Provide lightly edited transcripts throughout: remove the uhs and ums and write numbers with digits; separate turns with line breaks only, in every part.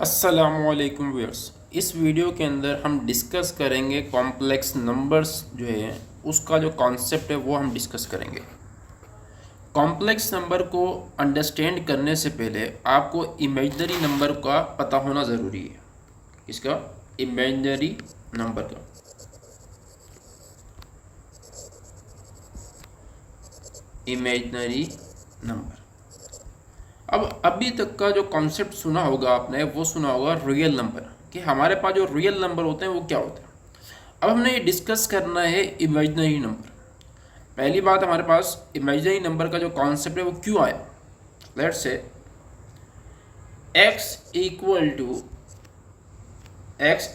अस्सलामुअलैकुम व्यूअर्स। इस वीडियो के अंदर हम डिस्कस करेंगे कॉम्प्लेक्स नंबर्स जो है उसका जो कॉन्सेप्ट है वो हम डिस्कस करेंगे। कॉम्प्लेक्स नंबर को अंडरस्टैंड करने से पहले आपको इमेजिनरी नंबर का पता होना ज़रूरी है। इसका इमेजिनरी नंबर का इमेजिनरी नंबर। अब अभी तक का जो कॉन्सेप्ट सुना होगा आपने वो सुना होगा रियल नंबर, कि हमारे पास जो रियल नंबर होते हैं वो क्या होते हैं। अब हमने ये डिस्कस करना है इमेजिनरी नंबर। पहली बात, हमारे पास इमेजिनरी नंबर का जो कॉन्सेप्ट है वो क्यों आया। Let's say x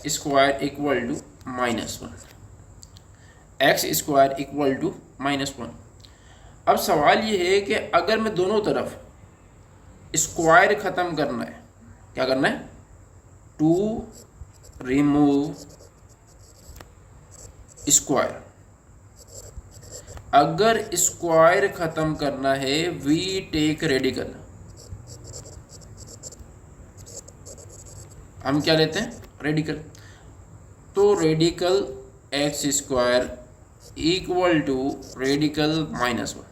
square equal to -1, x square equal to -1। अब सवाल ये है कि अगर मैं दोनों तरफ स्क्वायर ख़त्म करना है, क्या करना है, टू रिमूव स्क्वायर। अगर स्क्वायर ख़त्म करना है वी टेक रेडिकल। हम क्या लेते हैं, रेडिकल। तो radical X square equal to radical -1,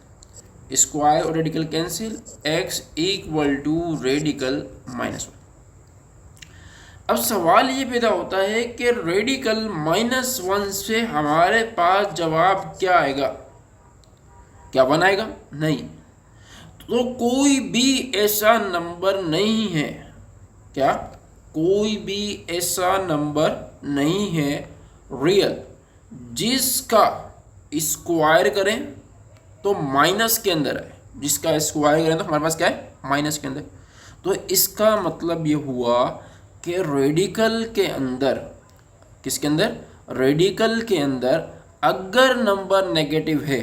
square और radical cancel, x equal to radical -1। अब सवाल ये पैदा होता है कि रेडिकल -1 से हमारे पास जवाब क्या आएगा, क्या 1 आएगा? नहीं। तो कोई भी ऐसा नंबर नहीं है, क्या कोई भी ऐसा नंबर नहीं है रियल जिसका स्क्वायर करें तो माइनस के अंदर है, जिसका स्क्वायर करें तो हमारे पास क्या है, माइनस के अंदर। तो इसका मतलब ये हुआ कि रेडिकल के अंदर, किसके अंदर, रेडिकल के अंदर अगर नंबर नेगेटिव है,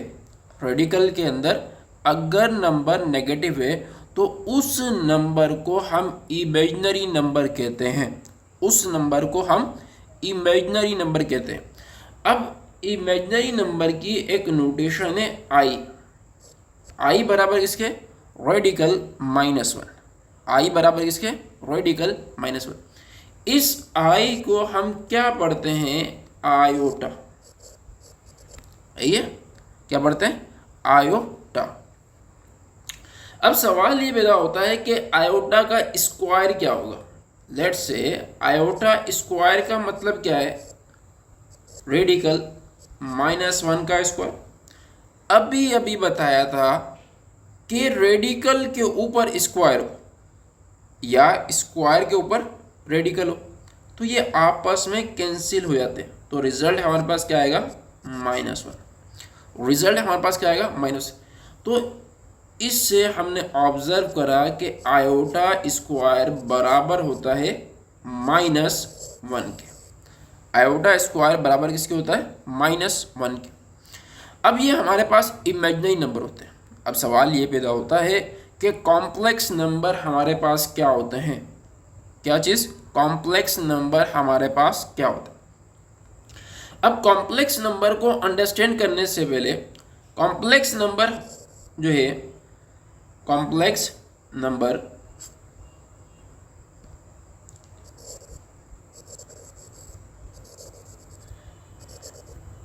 रेडिकल के अंदर अगर नंबर नेगेटिव है तो उस नंबर को हम इमेजिनरी नंबर कहते हैं, उस नंबर को हम इमेजिनरी नंबर कहते हैं। अब इमेजिनरी नंबर की एक नोटेशन है आई बराबर किसके, रेडिकल -1। आई बराबर किसके, रेडिकल -1। इस आई को हम क्या पढ़ते हैं, आयोटा। ये क्या पढ़ते हैं, आयोटा। अब सवाल ये पैदा होता है कि आयोटा का स्क्वायर क्या होगा। लेट्स से आयोटा स्क्वायर का मतलब क्या है, रेडिकल -1 का स्क्वायर। अभी बताया था कि रेडिकल के ऊपर स्क्वायर हो या स्क्वायर के ऊपर रेडिकल हो तो ये आपस में कैंसिल हो जाते हैं। तो रिजल्ट हमारे पास क्या आएगा, -1। रिजल्ट हमारे पास क्या आएगा, -। तो इससे हमने ऑब्जर्व करा कि आयोटा स्क्वायर बराबर होता है -1 के। आयोटा स्क्वायर बराबर किसके होता है, -1 के। अब ये हमारे पास इमेजिनरी नंबर होते हैं। अब सवाल ये पैदा होता है कि कॉम्प्लेक्स नंबर हमारे पास क्या होते हैं, क्या चीज़, कॉम्प्लेक्स नंबर हमारे पास क्या होता है। अब कॉम्प्लेक्स नंबर को अंडरस्टैंड करने से पहले कॉम्प्लेक्स नंबर जो है, complex number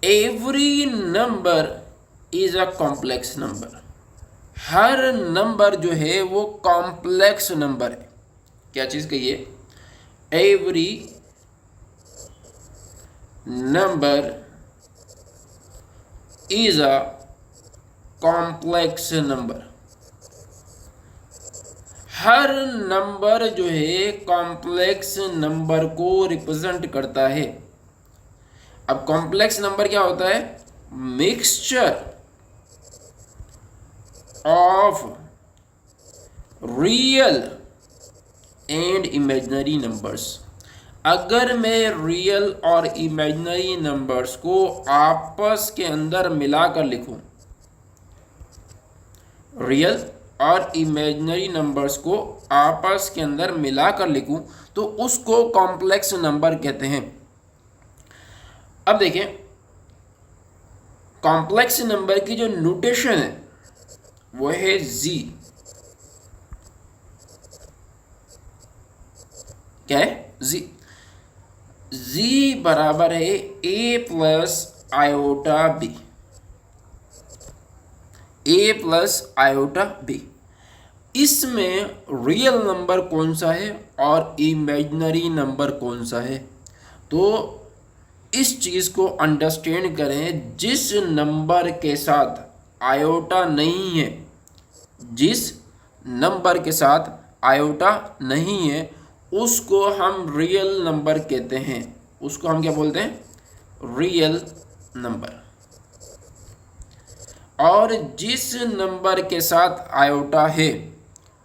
every number is a complex number. Her number जो है वो कॉम्प्लेक्स नंबर है। क्या चीज़ कहिए, every number is a complex number. Her number जो है कॉम्प्लेक्स नंबर को रिप्रेजेंट करता है। अब कॉम्प्लेक्स नंबर क्या होता है, mixture of real and imaginary numbers. अगर मैं रियल और इमेजिनरी नंबर्स को आपस के अंदर मिलाकर लिखूं, रियल और इमेजिनरी नंबर्स को आपस के अंदर मिलाकर लिखूं तो उसको कॉम्प्लेक्स नंबर कहते हैं। अब देखें, कॉम्प्लेक्स नंबर की जो नोटेशन है वो है जी। क्या है जी बराबर है ए प्लस आयोटा बी, ए प्लस आयोटा बी। इसमें रियल नंबर कौन सा है और इमेजिनरी नंबर कौन सा है, तो इस चीज़ को अंडरस्टैंड करें। जिस नंबर के साथ आयोटा नहीं है, जिस नंबर के साथ आयोटा नहीं है उसको हम रियल नंबर कहते हैं, उसको हम क्या बोलते हैं, रियल नंबर। और जिस नंबर के साथ आयोटा है,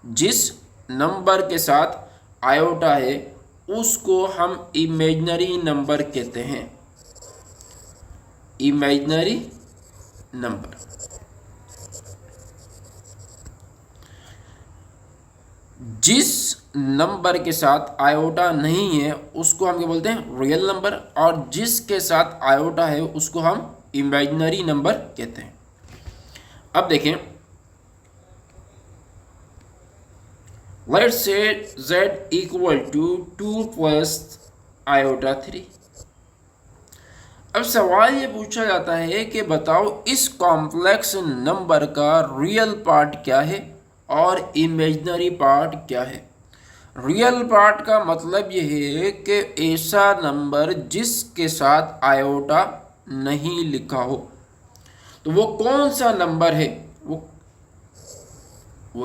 जिस नंबर के साथ आयोटा है उसको हम इमेजिनरी नंबर कहते हैं, इमेजिनरी नंबर। जिस नंबर के साथ आयोटा नहीं है उसको हम क्या बोलते हैं, रियल नंबर, और जिसके साथ आयोटा है उसको हम इमेजिनरी नंबर कहते हैं। अब देखें, let's say z equal to 2 plus iota 3। अब सवाल ये पूछा जाता है कि बताओ इस कॉम्प्लेक्स नंबर का रियल पार्ट क्या है और इमेजिनरी पार्ट क्या है। रियल पार्ट का मतलब ये है कि ऐसा नंबर जिसके साथ आयोटा नहीं लिखा हो, तो वो कौन सा नंबर है, वो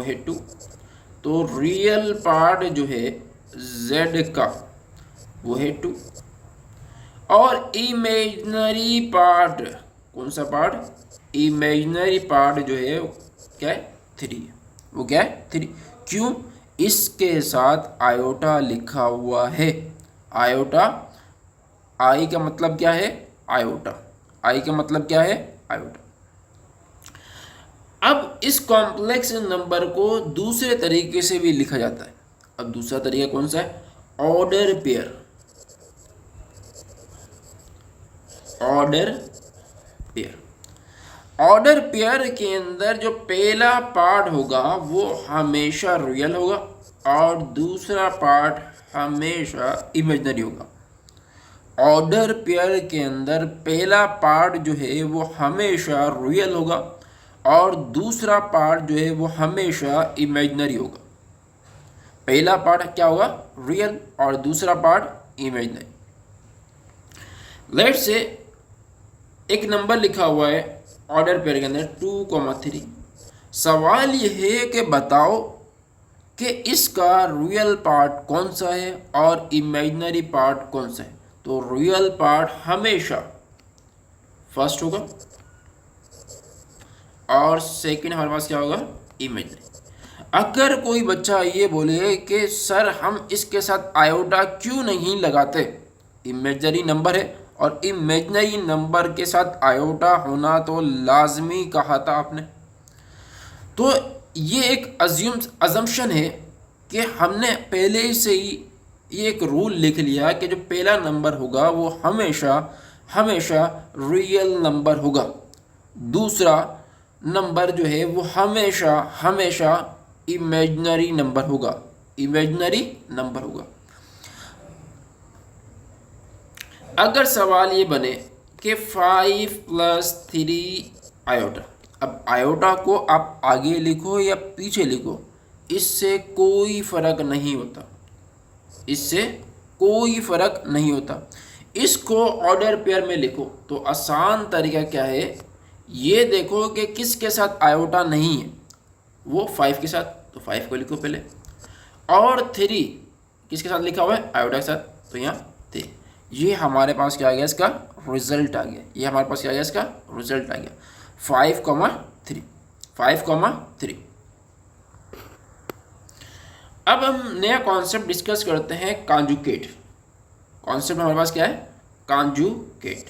है 2। तो रियल पार्ट जो है z का वो है 2, और इमेजिनरी पार्ट कौन सा पार्ट, इमेजिनरी पार्ट जो है क्या है, 3। वो क्या है, 3। क्यों, इसके साथ आयोटा लिखा हुआ है। आयोटा, आई का मतलब क्या है, आयोटा, आई का मतलब क्या है, आयोटा। अब इस कॉम्प्लेक्स नंबर को दूसरे तरीके से भी लिखा जाता है। अब दूसरा तरीका कौन सा है, order pair. Order pair, order pair के अंदर जो पहला पार्ट होगा वो हमेशा रियल होगा और दूसरा पार्ट हमेशा इमेजिनरी होगा। ऑर्डर पेयर के अंदर पहला पार्ट जो है वो हमेशा रियल होगा और दूसरा पार्ट जो है वो हमेशा इमेजिनरी होगा। पहला पार्ट क्या होगा, रियल, और दूसरा पार्ट इमेजिनरी। लेट्स से एक नंबर लिखा हुआ है ऑर्डर पेयर के अंदर 2,3। सवाल ये है कि बताओ कि इसका रियल पार्ट कौन सा है और इमेजिनरी पार्ट कौन सा है। तो रियल पार्ट हमेशा फर्स्ट होगा और सेकंड हमारे पास क्या होगा, इमेजिनरी। अगर कोई बच्चा ये बोले कि सर हम इसके साथ आयोटा क्यों नहीं लगाते, इमेजिनरी नंबर है और इमेजिनरी नंबर के साथ आयोटा होना तो लाजमी कहा था आपने। तो ये एक अजम्पशन है कि हमने पहले से ही ये एक रूल लिख लिया कि जो पहला नंबर होगा वो हमेशा हमेशा रियल नंबर होगा, दूसरा नंबर जो है वो हमेशा हमेशा इमेजिनरी नंबर होगा, इमेजिनरी नंबर होगा। अगर सवाल ये बने कि 5 + 3 आयोटा, अब आयोटा को आप आगे लिखो या पीछे लिखो इससे कोई फ़र्क नहीं होता, इससे कोई फ़र्क नहीं होता। इसको ऑर्डर पेयर में लिखो तो आसान तरीका क्या है, ये देखो कि किसके साथ आयोटा नहीं है, वो 5 के साथ, तो 5 को लिखो पहले, और 3 किसके साथ लिखा हुआ है, आयोटा के साथ, तो यहाँ 3। ये हमारे पास क्या आ गया, इसका रिजल्ट आ गया। ये हमारे पास क्या आ गया, इसका रिजल्ट आ गया 5,3, 5,3। अब हम नया कॉन्सेप्ट डिस्कस करते हैं, कॉन्जुगेट। कॉन्सेप्ट हमारे पास क्या है, कॉन्जुगेट।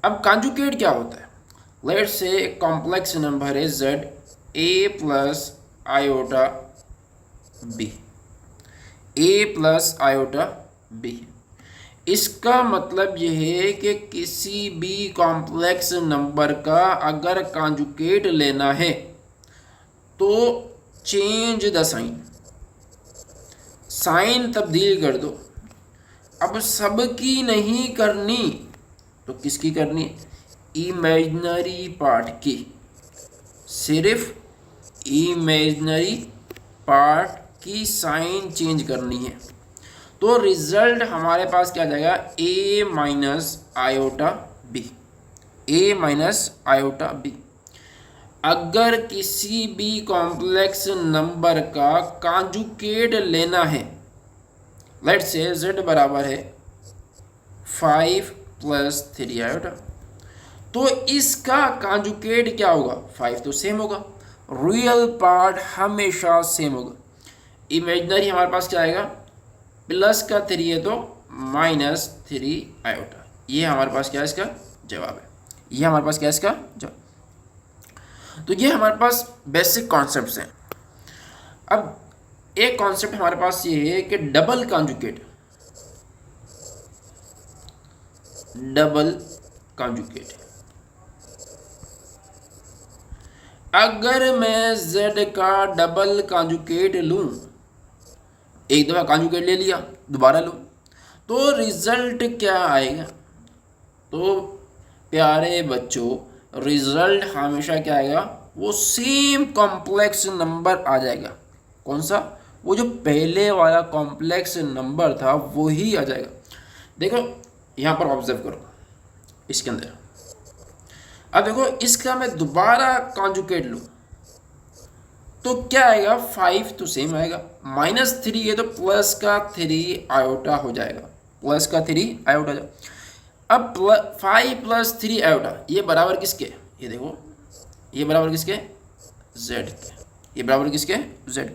अब कॉन्जुगेट क्या होता है, लेट्स से एक कॉम्प्लेक्स नंबर है z a plus iota b, a plus iota b। इसका मतलब यह है कि किसी भी कॉम्प्लेक्स नंबर का अगर कॉन्जुगेट लेना है तो चेंज द साइन, साइन तब्दील कर दो। अब सबकी नहीं करनी तो किसकी करनी है? इमेजिनरी पार्ट की, सिर्फ इमेजिनरी पार्ट की साइन चेंज करनी है। तो रिजल्ट हमारे पास क्या आ जाएगा? a minus iota B, a minus iota B. अगर किसी भी कॉम्प्लेक्स नंबर का कॉन्जुगेट लेना है, लेट्स से z बराबर है 5 प्लस 3 आयोटा, तो इसका कॉन्जुगेट क्या होगा? 5 तो सेम होगा, रियल पार्ट हमेशा सेम होगा। इमेजिनरी हमारे पास क्या आएगा? प्लस का 3 है तो माइनस 3 आयोटा। ये हमारे पास क्या है? इसका जवाब है। ये हमारे पास क्या है? इसका जवाब। तो ये हमारे पास बेसिक कॉन्सेप्ट्स हैं। अब एक कॉन्सेप्ट हमारे पास ये है कि डबल कॉन्जुगेट, डबल कॉन्जुगेट। अगर मैं z का डबल कॉन्जुगेट लूं, एक दफ़ा कॉन्जुगेट ले लिया, दोबारा लो, तो रिजल्ट क्या आएगा? तो प्यारे बच्चों, रिजल्ट हमेशा क्या आएगा? वो सेम कॉम्प्लेक्स नंबर आ जाएगा। कौन सा? वो जो पहले वाला कॉम्प्लेक्स नंबर था वो ही आ जाएगा। देखो यहाँ पर ऑब्जर्व करो इसके अंदर। अब देखो इसका मैं दोबारा कॉन्जुगेट लूँ तो क्या आएगा? 5 तो सेम आएगा, माइनस 3 है तो प्लस का 3 आयोटा हो जाएगा, प्लस का 3 आयोटा हो जाएगा। अब 5 प्लस 3 आयोटा ये बराबर किसके? ये देखो, ये बराबर किसके? z के। ये बराबर किसके? z।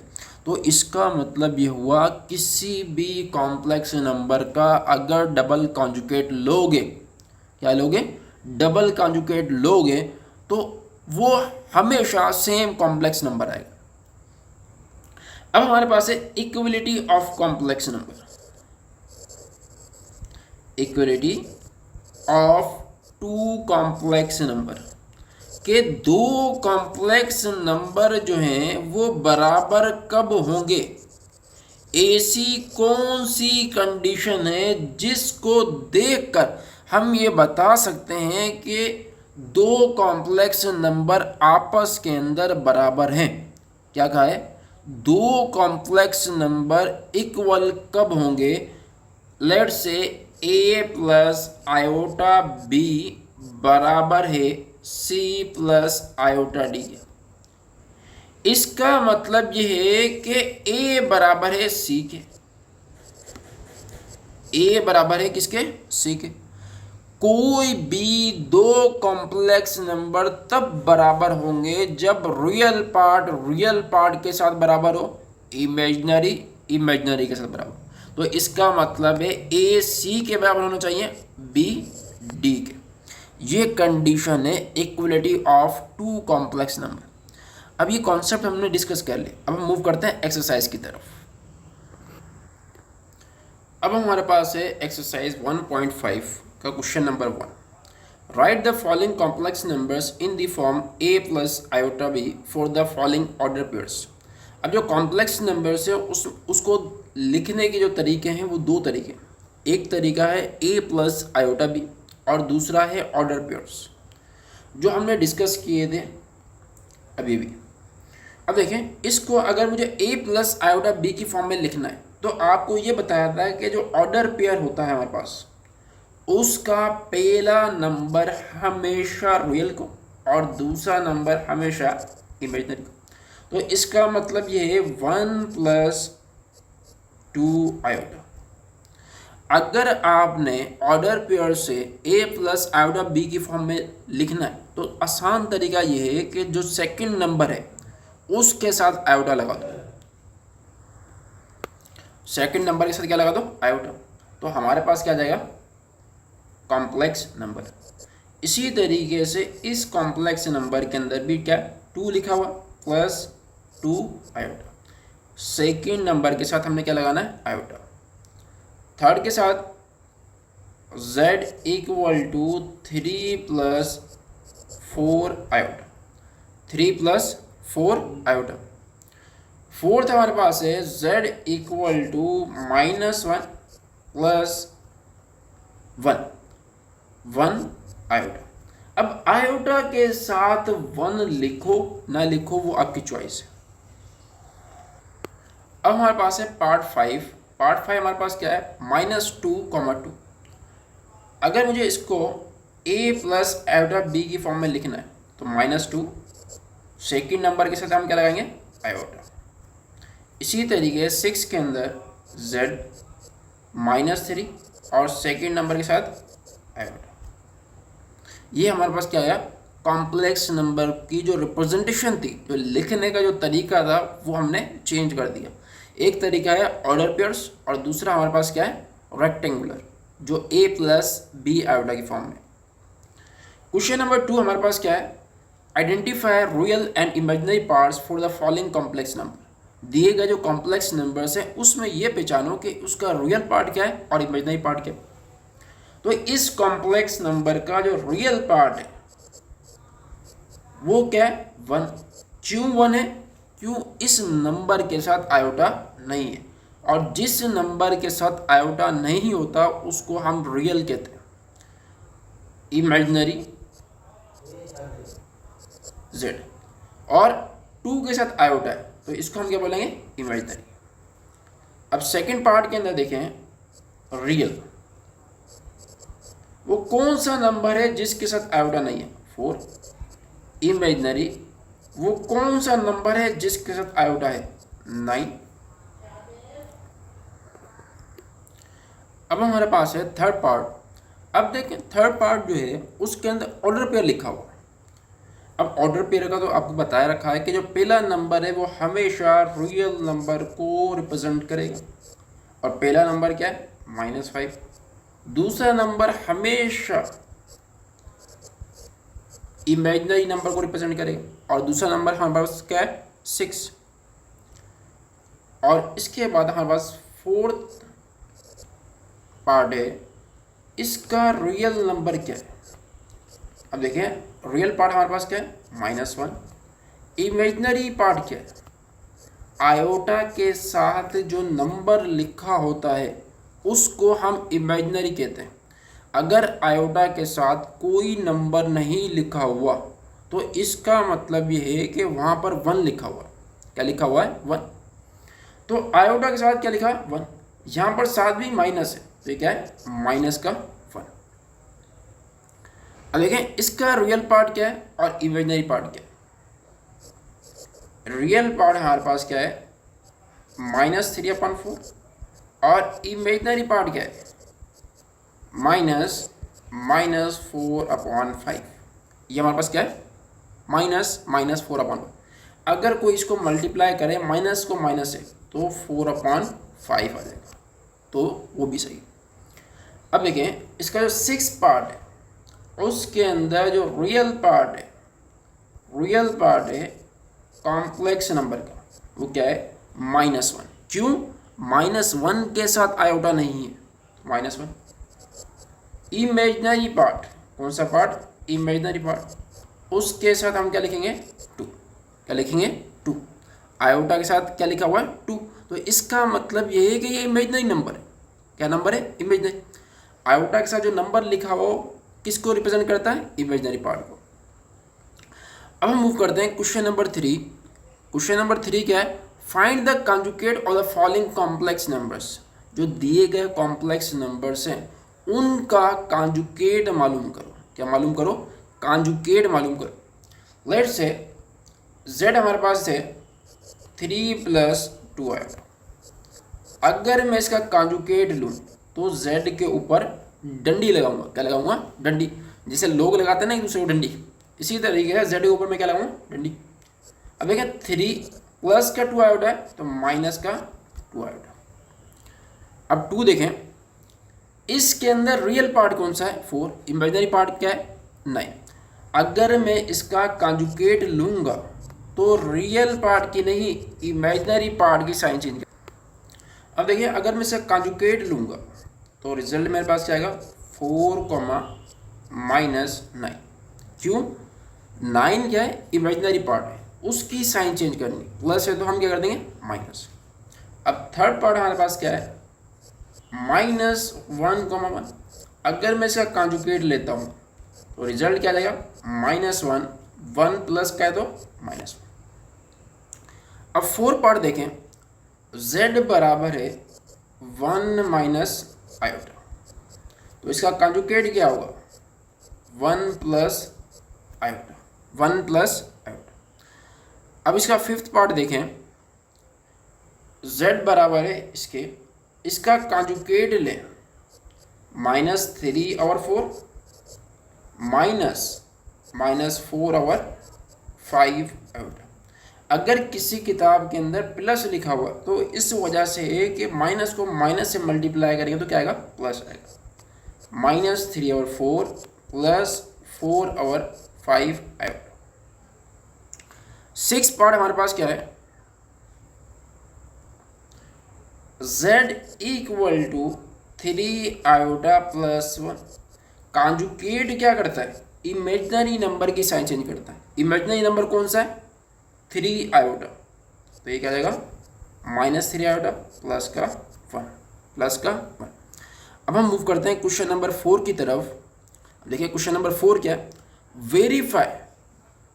तो इसका मतलब ये हुआ किसी भी कॉम्प्लेक्स नंबर का अगर डबल कॉन्जुगेट लोगे, क्या लोगे? डबल कॉन्जुगेट लोगे तो वो हमेशा सेम कॉम्प्लेक्स नंबर आएगा। अब हमारे पास है equality of complex number, equality of two complex number के दो कॉम्प्लेक्स नंबर जो हैं वो बराबर कब होंगे? ऐसी कौन सी कंडीशन है जिसको देखकर हम ये बता सकते हैं कि दो कॉम्प्लेक्स नंबर आपस के अंदर बराबर हैं? क्या कहा है? दो कॉम्प्लेक्स नंबर इक्वल कब होंगे? Let's say a plus iota b बराबर है c प्लस आयोटा d के। इसका मतलब यह है कि a बराबर है c के, a बराबर है किसके? c के। कोई भी दो कॉम्प्लेक्स नंबर तब बराबर होंगे जब रियल पार्ट के साथ बराबर हो, इमेजिनरी के साथ बराबर। तो इसका मतलब है a c के बराबर होना चाहिए, b d के। ये कंडीशन है equality of two complex number. अब ये कॉन्सेप्ट हमने डिस्कस कर लिया। अब हम मूव करते हैं एक्सरसाइज की तरफ। अब हमारे पास है एक्सरसाइज 1.5 का question number 1। Right the following complex numbers in the form a plus iota b for the following order pairs. अब जो कॉम्प्लेक्स नंबर्स है उसको लिखने के जो तरीके हैं वो दो तरीके। एक तरीका है a प्लस आयोटा b और दूसरा है ऑर्डर पेयर्स, जो हमने डिस्कस किए थे अभी भी। अब देखें, इसको अगर मुझे a प्लस आयोटा b की फॉर्म में लिखना है तो आपको ये बताया था कि जो ऑर्डर पेयर होता है हमारे पास, उसका पहला नंबर हमेशा रियल को और दूसरा नंबर हमेशा इमेजिनरी को। तो इसका मतलब ये है 1 प्लस 2 आयोटा। अगर आपने ऑर्डर पेयर से a प्लस आयोटा b की फॉर्म में लिखना है तो आसान तरीका ये है कि जो सेकंड नंबर है उसके साथ आयोटा लगा दो, सेकंड नंबर के साथ क्या लगा दो? आयोटा। तो हमारे पास क्या आ जाएगा? Complex number. इसी तरीके से इस कॉम्प्लेक्स नंबर के अंदर भी क्या 2 लिखा हुआ प्लस 2 आयोटा। सेकंड नंबर के साथ हमने क्या लगाना है? आयोटा। थर्ड के साथ z equal to 3 plus 4 iota, 3 plus 4 iota. Fourth हमारे पास है z equal to -1 plus 1 iota. अब आयोटा के साथ 1 लिखो ना लिखो वो आपकी चॉइस है। अब हमारे पास है पार्ट 5। पार्ट 5 हमारे पास क्या है, -2, 2। अगर मुझे इसको a प्लस आयोटा b की फॉर्म में लिखना है तो -2, सेकेंड नंबर के साथ हम क्या लगाएंगे, आयोटा। इसी तरीके 6 के अंदर z -3 और सेकेंड नंबर के साथ आयोटा। ये हमारे पास क्या आया, कॉम्प्लेक्स नंबर की जो रिप्रेजेंटेशन थी, जो लिखने का जो तरीका था वो हमने चेंज कर दिया। एक तरीका है ऑर्डर पेयर्स और दूसरा हमारे पास क्या है, रेक्टेंगुलर, जो a प्लस बी आयोटा की फॉर्म में। क्वेश्चन नंबर 2 हमारे पास क्या है, identify real and imaginary parts for the following complex number. दिए गए जो कॉम्प्लेक्स नंबर्स हैं उसमें ये पहचानो कि उसका रियल पार्ट क्या है और इमेजिनरी पार्ट क्या है। तो इस कॉम्प्लेक्स नंबर का जो रियल पार्ट है वो क्या है, 1। क्यों 1 है, क्यों, इस नंबर के साथ आयोटा नहीं है, और जिस नंबर के साथ आयोटा नहीं होता उसको हम रियल कहते हैं। इमेजिनरी z, और 2 के साथ आयोटा है तो इसको हम क्या बोलेंगे, इमेजिनरी। अब सेकंड पार्ट के अंदर देखें, रियल वो कौन सा नंबर है जिसके साथ आयोटा नहीं है, 4। इमेजिनरी वो कौन सा नंबर है जिसके साथ आयोटा है, 9। अब हमारे पास है थर्ड पार्ट। अब देखें थर्ड पार्ट जो है उसके अंदर ऑर्डर पेयर लिखा हुआ। अब ऑर्डर पेयर का तो आपको बताया रखा है कि जो पहला नंबर है वो हमेशा रियल नंबर को रिप्रेजेंट करेगा, और पहला नंबर क्या है, -5। दूसरा नंबर हमेशा इमेजिनरी नंबर को रिप्रेजेंट करेगा, और दूसरा नंबर हमारे पास क्या है, 6। और इसके बाद हमारे पास फोर्थ पार्ट है, इसका रियल नंबर क्या है। अब देखें रियल पार्ट हमारे पास क्या है, -1। इमेजिनरी पार्ट क्या है, आयोटा के साथ जो नंबर लिखा होता है उसको हम इमेजिनरी कहते हैं। अगर आयोटा के साथ कोई नंबर नहीं लिखा हुआ तो इसका मतलब ये है कि वहाँ पर 1 लिखा हुआ है। क्या लिखा हुआ है, 1। तो आयोटा के साथ क्या लिखा है, 1। यहाँ पर साथ भी माइनस है तो ये क्या है, -1। अब देखें इसका रियल पार्ट क्या है और इमेजिनरी पार्ट क्या है। रियल पार्ट हमारे पास क्या है, -3/4, और इमेजिनरी पार्ट क्या है, -4/5। ये हमारे पास क्या है, -4/5। अगर कोई इसको मल्टीप्लाई करे माइनस को माइनस से तो 4/5 आ जाएगा, तो वो भी सही। अब देखें इसका जो 6 पार्ट है उसके अंदर जो रियल पार्ट है कॉम्प्लेक्स नंबर का, वो क्या है, -1। क्यों, -1 के साथ आयोटा नहीं है, -1। इमेजिनरी पार्ट, कौन सा पार्ट, इमेजिनरी पार्ट, उसके साथ हम क्या लिखेंगे, 2। क्या लिखेंगे, 2। आयोटा के साथ क्या लिखा हुआ है, 2। तो इसका मतलब ये है कि ये इमेजिनरी नंबर है। क्या नंबर है, इमेजिनरी। आयोटा के साथ जो नंबर लिखा हुआ किसको रिप्रेजेंट करता है, इमेजिनरी पार्ट को। अब हम मूव करते हैं क्वेश्चन नंबर 3। क्वेश्चन नंबर 3 क्या है, find the conjugate of the following complex numbers. जो दिए गए कॉम्प्लेक्स नंबर्स हैं उनका कॉन्जुगेट मालूम करो। क्या मालूम करो, कॉन्जुगेट मालूम करो। लेट्स से z हमारे पास है 3 + 2 आएगा। अगर मैं इसका कॉन्जुगेट लूँ तो z के ऊपर डंडी लगाऊंगा। क्या लगाऊंगा, डंडी। जैसे लोग लगाते हैं ना एक दूसरे को डंडी, इसी तरीके से z के ऊपर मैं क्या लगाऊंगा, डंडी। अब देखिए 3 प्लस का 2 आयोटा है तो माइनस का 2 आयोटा। अब 2 देखें, इसके अंदर रियल पार्ट कौन सा है, 4। इमेजिनरी पार्ट क्या है, 9। अगर मैं इसका कॉन्जुगेट लूँगा तो रियल पार्ट की नहीं इमेजिनरी पार्ट की साइन चेंज। अब देखिए अगर मैं इसका कॉन्जुगेट लूँगा तो रिजल्ट मेरे पास क्या आएगा, 4,-9। क्यों? 9 क्या है? इमेजिनरी पार्ट है, उसकी साइन चेंज करनी, प्लस है तो हम क्या कर देंगे? माइनस। अब थर्ड पार्ट हमारे पास क्या है? -1,1। अगर मैं इसका कॉन्जुगेट लेता हूँ तो रिजल्ट क्या आ जाएगा? -1, 1 प्लस का है तो -1। अब फोर्थ पार्ट देखें, z बराबर है 1 माइनस आयोटा, तो इसका कॉन्जुगेट क्या होगा? 1 प्लस आयोटा, 1 प्लस आयोटा। अब इसका फिफ्थ पार्ट देखें, z बराबर है इसका कॉन्जुगेट लें -3 और 4 -4 और 5 आयोटा। अगर किसी किताब के अंदर प्लस लिखा हुआ तो इस वजह से है कि माइनस को माइनस से मल्टीप्लाई करेंगे तो क्या आएगा? प्लस आएगा। -3 और 4 प्लस 4 और 5 आयोटा। सिक्स पार्ट हमारे पास क्या है? z equal to 3 iota plus 1। Conjugate क्या करता है? इमेजिनरी नंबर की साइन चेंज करता है। इमेजिनरी नंबर कौन सा है? 3 आयोटा, तो ये क्या जाएगा? -3 आयोटा प्लस का 1, प्लस का 1। अब हम मूव करते हैं क्वेश्चन नंबर 4 की तरफ। देखिए क्वेश्चन नंबर 4 क्या है? वेरीफाई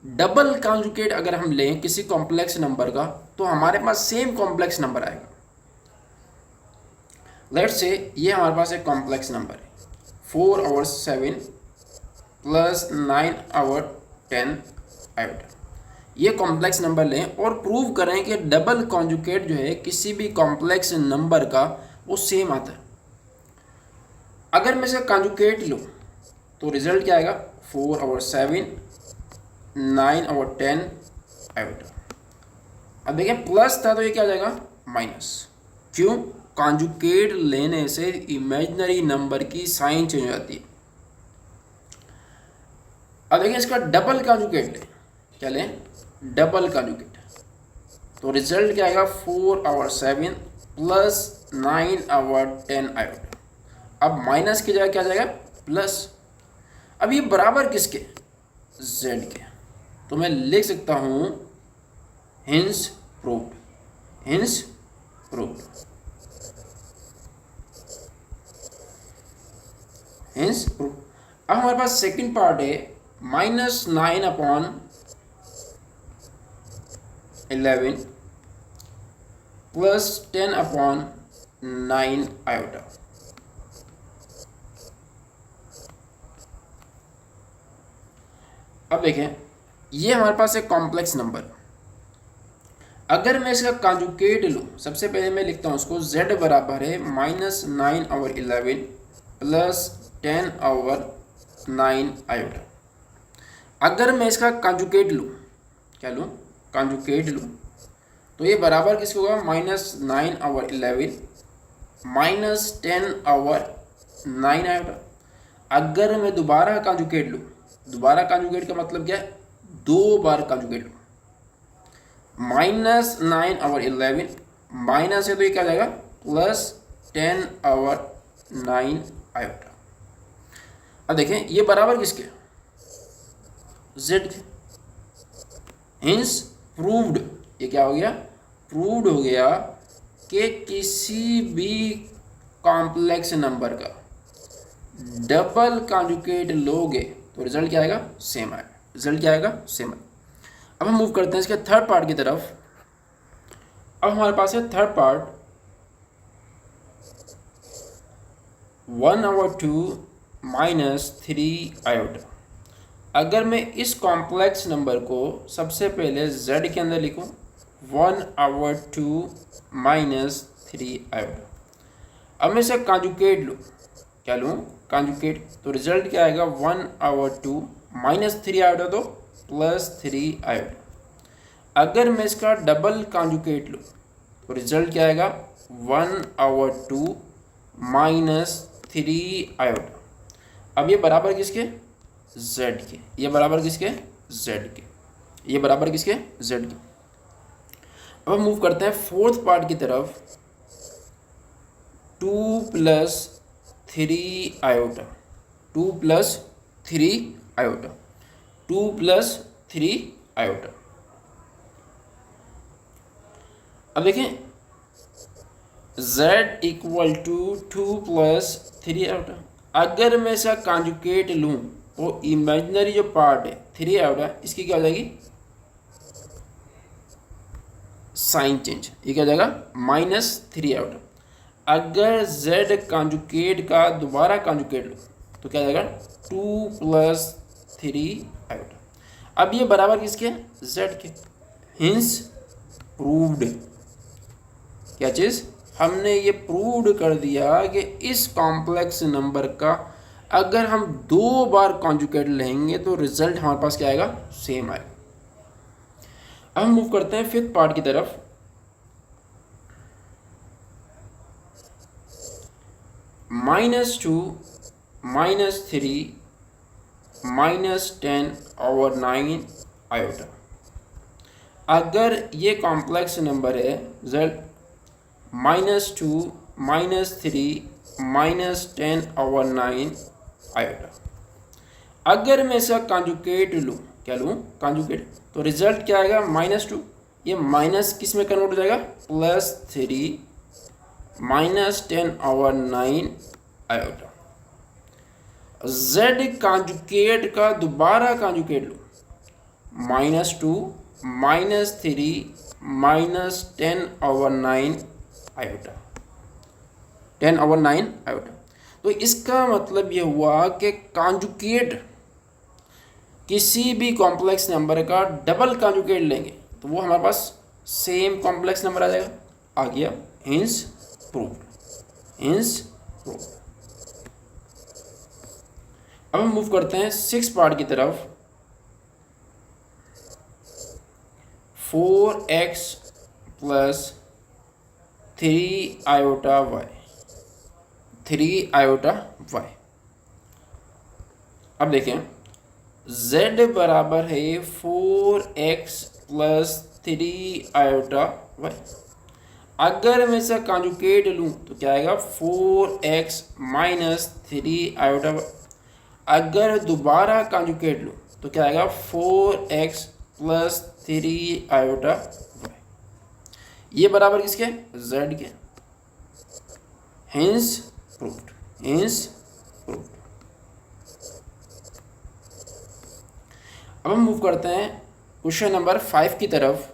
डबल कॉन्जुगेट अगर हम लें किसी कॉम्प्लेक्स नंबर का तो हमारे पास सेम कॉम्प्लेक्स नंबर आएगा। लेट्स से ये हमारे पास एक कॉम्प्लेक्स नंबर है 4 और 7 प्लस 9 और 10 आयोटा। ये कॉम्प्लेक्स नंबर लें और प्रूव करें कि डबल कॉन्जुगेट जो है किसी भी कॉम्प्लेक्स नंबर का वो सेम आता है। अगर मैं इसका कॉन्जुगेट लूँ तो रिजल्ट क्या आएगा? 4 और 7, 9 और 10 आयोटा। अब देखिए प्लस था तो ये क्या आ जाएगा? माइनस। क्यों? कॉन्जुगेट लेने से इमेजिनरी नंबर की साइन चेंज हो जाती है। अब देखिए इसका डबल कॉन्जुगेट लें। क्या लें? डबल कॉन्जुगेट, तो रिजल्ट क्या आएगा? 4 और 7 प्लस 9 और 10 आयोटा। अब माइनस की जगह क्या आ जाएगा? प्लस। अब ये बराबर किसके? z के, तो मैं लिख सकता हूं hints proved, hints proved, hints proved. अब हमारे पास सेकंड पार्ट है -9/11 प्लस 10/9 आयोटा। अब देखें ये हमारे पास एक कॉम्प्लेक्स नंबर, अगर मैं इसका कॉन्जुगेट लूँ, सबसे पहले मैं लिखता हूँ उसको, z बराबर है -9/11 प्लस 10/9 आयोटा। अगर मैं इसका कॉन्जुगेट लूँ, क्या लूँ? कॉन्जुगेट लूँ, तो ये बराबर किसको होगा? -9/11 माइनस 10/9 आयोटा। अगर मैं दोबारा कॉन्जुगेट लूँ, दोबारा कॉन्जुगेट का मतलब क्या है? 2 बार कॉन्जुगेट लूँ। -9/11 माइनस है तो ये क्या जाएगा? Plus 10/9 iota. अब देखें ये बराबर किसके? z के। हिंस प्रूव्ड, ये क्या हो गया? प्रूव्ड हो गया कि किसी भी कॉम्प्लेक्स नंबर का डबल कॉन्जुगेट लोगे तो रिजल्ट क्या आएगा? सेम आएगा। रिजल्ट क्या आएगा? सेम आएगा। अब हम मूव करते हैं इसके थर्ड पार्ट की तरफ। अब हमारे पास है थर्ड पार्ट 1/2 माइनस 3 आयोटा। अगर मैं इस कॉम्प्लेक्स नंबर को सबसे पहले z के अंदर लिखूं 1/2 माइनस 3 आयोटा। अब मैं इसे कॉन्जुगेट लूँ, क्या लूँ? कॉन्जुगेट, तो रिजल्ट क्या आएगा? 1/2 माइनस 3 आयोटा तो प्लस 3 आयोटा। अगर मैं इसका डबल कॉन्जुगेट लूँ तो रिजल्ट क्या आएगा? 1/2 माइनस 3 आयोटा। अब ये बराबर किसके? z के। ये बराबर किसके? z के। ये बराबर किसके? z के। अब हम मूव करते हैं फोर्थ पार्ट की तरफ। 2 + 3 iota. 2 plus 3 iota, 2 plus 3 iota. अब देखें z equal to 2 plus 3 iota. अगर मैं इसका कॉन्जुगेट लूँ तो इमेजिनरी जो पार्ट है 3 आयोटा, इसकी क्या हो जाएगी साइन चेंज, ये क्या हो जाएगा -3 आयोटा। अगर z कॉन्जुगेट का दोबारा कॉन्जुगेट लूँ तो क्या हो जाएगा 2 प्लस 3 आयोटा। अब ये बराबर किसके z के, हिंस प्रूव्ड। क्या चीज़, हमने ये प्रूव्ड कर दिया कि इस कॉम्प्लेक्स नंबर का अगर हम 2 बार कॉन्जुगेट लेंगे तो रिजल्ट हमारे पास क्या आएगा, सेम आएगा। अब हम मूव करते हैं फिफ्थ पार्ट की तरफ। -2 -3 -10/9 आयोटा। अगर ये कॉम्प्लेक्स नंबर है रिजल्ट -2 -3 -10/9 आयोटा। अगर मैं इसका कॉन्जुगेट लूँ, क्या लूँ कॉन्जुगेट, तो रिजल्ट क्या आएगा -2, ये माइनस किस में कन्वर्ट हो जाएगा +3 -10/9 आयोटा। z कॉन्जुगेट का दोबारा कॉन्जुगेट लूँ, -2 -3 -10/9 आयोटा, 10/9 आयोटा। तो इसका मतलब ये हुआ कि कॉन्जुगेट किसी भी कॉम्प्लेक्स नंबर का डबल कॉन्जुगेट लेंगे तो वो हमारे पास सेम कॉम्प्लेक्स नंबर आ जाएगा। आ गया हिंस प्रूव्ड, हिंस प्रूव्ड। अब हम मूव करते हैं सिक्स पार्ट की तरफ। 4x + 3 iota y, 3 iota y। अब देखें z बराबर है 4x + 3 आयोटा y। अगर मैं इसका कॉन्जुगेट लूँ तो क्या आएगा 4x - 3 आयोटा y। अगर दोबारा कॉन्जुगेट लूँ तो क्या आएगा 4x + 3 आयोटा y। ये बराबर किसके, z के, हिंस प्रूव्ड, हिंस प्रूव्ड। अब हम मूव करते हैं क्वेश्चन नंबर 5 की तरफ।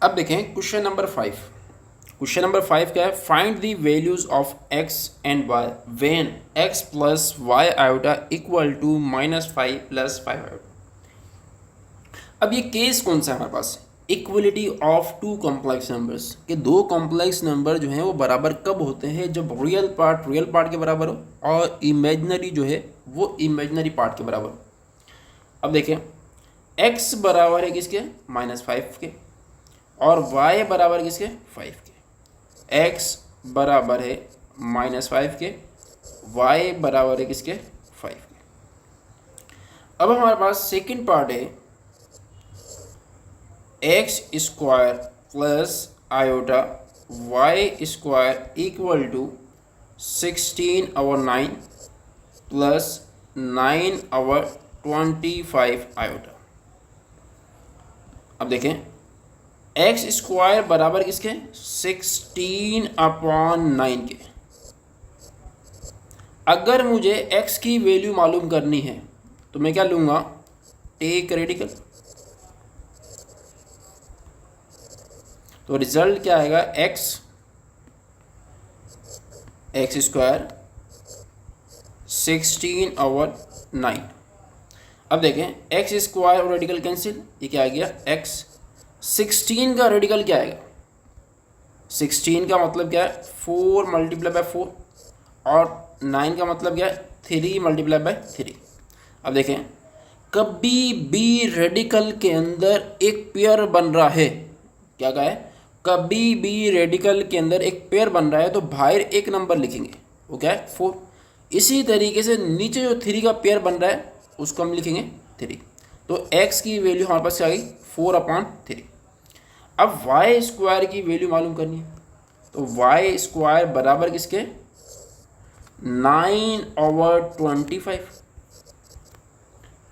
अब देखें क्वेश्चन नंबर 5। क्वेश्चन नंबर 5 क्या है, find the values of x and y when x + y iota equal to -5 + 5 iota. अब ये केस कौन सा है हमारे पास, equality of two complex numbers, के दो कॉम्प्लेक्स नंबर जो हैं वो बराबर कब होते हैं, जब रियल पार्ट के बराबर हो और इमेजिनरी जो है वो इमेजिनरी पार्ट के बराबर हो। अब देखें x बराबर है किसके -5 के और y बराबर किसके 5 के। x बराबर है -5 के, y बराबर है किसके 5 के। अब हमारे पास सेकंड पार्ट है x² plus iota y² equal to 16/9 plus 9/25 iota. अब देखें x² बराबर किसके 16/9 के। अगर मुझे x की वैल्यू मालूम करनी है तो मैं क्या लूँगा, टेक रेडिकल। तो रिजल्ट क्या आएगा x² 16/9। अब देखें x² और रेडिकल कैंसिल, ये क्या आ गया x। 16 का रेडिकल क्या आएगा, 16 का मतलब क्या है 4 × 4 और 9 का मतलब क्या है 3 × 3। अब देखें कभी भी रेडिकल के अंदर एक पेयर बन रहा है, क्या कहा है, कभी भी रेडिकल के अंदर एक पेयर बन रहा है तो बाहर एक नंबर लिखेंगे, वो क्या है 4। इसी तरीके से नीचे जो 3 का पेयर बन रहा है उसको हम लिखेंगे 3। तो x की वैल्यू हमारे पास क्या आ गई 4/3। अब y² की वैल्यू मालूम करनी है तो y² बराबर किसके 9/25।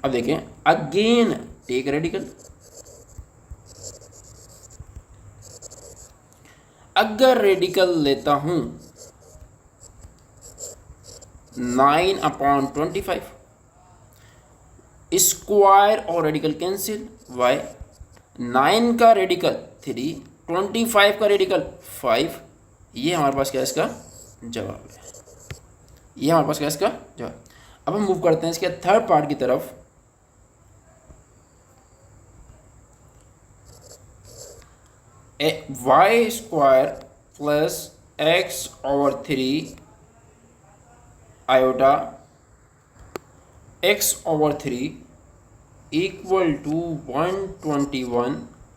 अब देखें, अगेन टेक रेडिकल। अगर रेडिकल लेता हूं 9/25, स्क्वायर और रेडिकल कैंसिल, वाई 9 का रेडिकल 3, 25 का रेडिकल 5। ये हमारे पास क्या है इसका जवाब है। ये हमारे पास क्या है इसका जवाब। अब हम मूव करते हैं इसके थर्ड पार्ट की तरफ। Y square plus x/3 iota x/3 equal to 121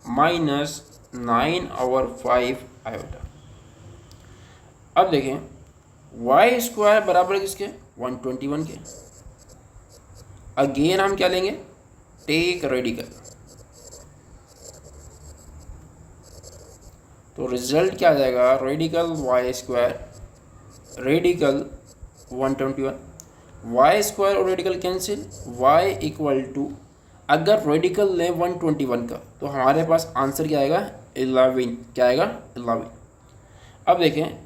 minus 9/5 iota. अब देखें, वाई स्क्वायर बराबर किसके 121 के। अगेन हम क्या लेंगे, टेक रेडिकल। तो रिजल्ट क्या आ जाएगा, radical Y square radical 121, Y square और radical cancel, Y equal to, अगर रेडिकल लें 121 का तो हमारे पास आंसर क्या आएगा 11। क्या आएगा 11। अब देखें,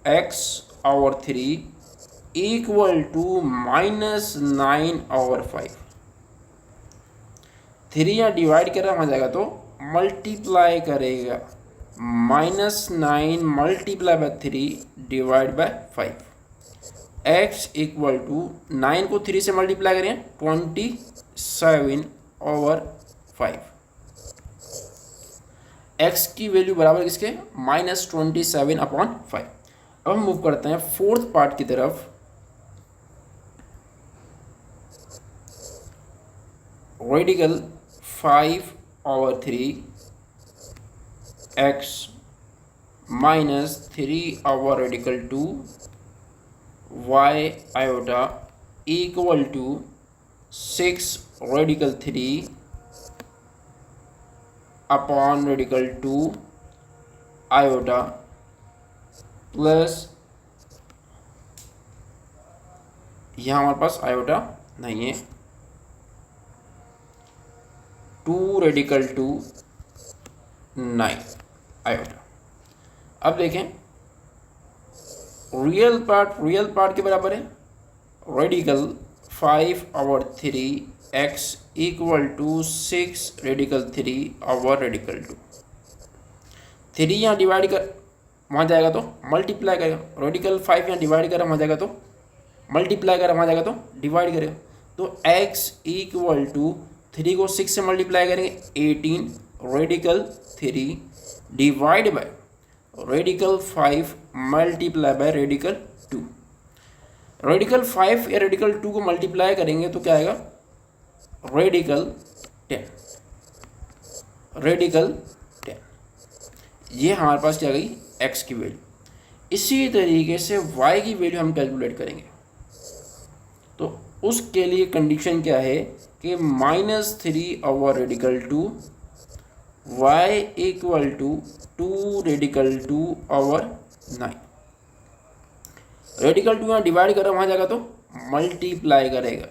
x/3 इक्वल टू माइनस 9/5। 3 यहाँ डिवाइड कर रहा है, आ जाएगा तो मल्टीप्लाई करेगा, -9 multiply by 3 divide by 5। x equal to 9 को 3 से मल्टीप्लाई करें 27/5। x की वैल्यू बराबर किसके -27/5। अब हम मूव करते हैं फोर्थ पार्ट की तरफ। रेडिकल 5/3 x माइनस 3/रेडिकल 2 y आयोटा इक्वल टू 6/रेडिकल 3 अपॉन रेडिकल 2 आयोटा प्लस, यहाँ हमारे पास आयोटा नहीं है, 2/2 9 आयोटा। अब देखें, रियल पार्ट के बराबर है, रेडिकल 5/3 x इक्वल टू 6/रेडिकल 3/रेडिकल 2। 3 यहाँ डिवाइड कर वहाँ जाएगा तो मल्टीप्लाई करेगा, रेडिकल 5 यहाँ डिवाइड करेगा वहाँ जाएगा तो मल्टीप्लाई करेगा, वहाँ जाएगा तो डिवाइड करेगा। तो x इक्वल टू 3 को 6 से मल्टीप्लाई करेंगे 18/रेडिकल 3 divide bye radical 5 multiply by radical 2। Radical 5 या रेडिकल 2 को मल्टीप्लाई करेंगे तो क्या आएगा रेडिकल 10। ये हमारे पास क्या गई x की वैल्यू। इसी तरीके से y की वैल्यू हम कैलकुलेट करेंगे। तो उसके लिए कंडीशन क्या है कि -3/रेडिकल 2 y इक्वल टू 2/रेडिकल 2/9। रेडिकल 2 यहाँ डिवाइड कर रहा है, वहाँ जाएगा तो मल्टीप्लाई करेगा,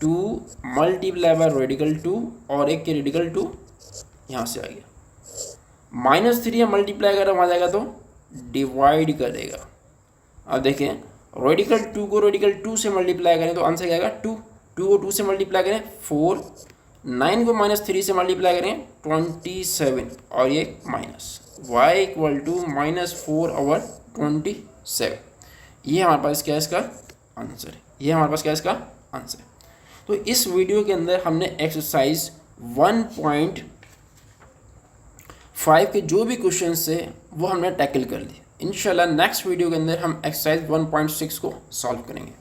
2 मल्टीप्लाई बाय रेडिकल 2 और एक के रेडिकल 2 यहाँ से आ गया। -3 यहाँ मल्टीप्लाई कर रहा है, वहाँ जाएगा तो डिवाइड करेगा। अब देखें, रेडिकल 2 को रेडिकल 2 से मल्टीप्लाई करें तो आंसर क्या आएगा 2। 2 को 2 से मल्टीप्लाई करें 4, 9 को -3 से मल्टीप्लाई करें 27 और ये माइनस, y इक्वल टू -4/27। ये हमारे पास क्या है इसका आंसर है। ये हमारे पास क्या है इसका आंसर है। तो इस वीडियो के अंदर हमने एक्सरसाइज 1.5 के जो भी क्वेश्चंस थे वो हमने टैकल कर लिए। इंशाल्लाह नेक्स्ट वीडियो के अंदर हम एक्सरसाइज 1.6 को सॉल्व करेंगे।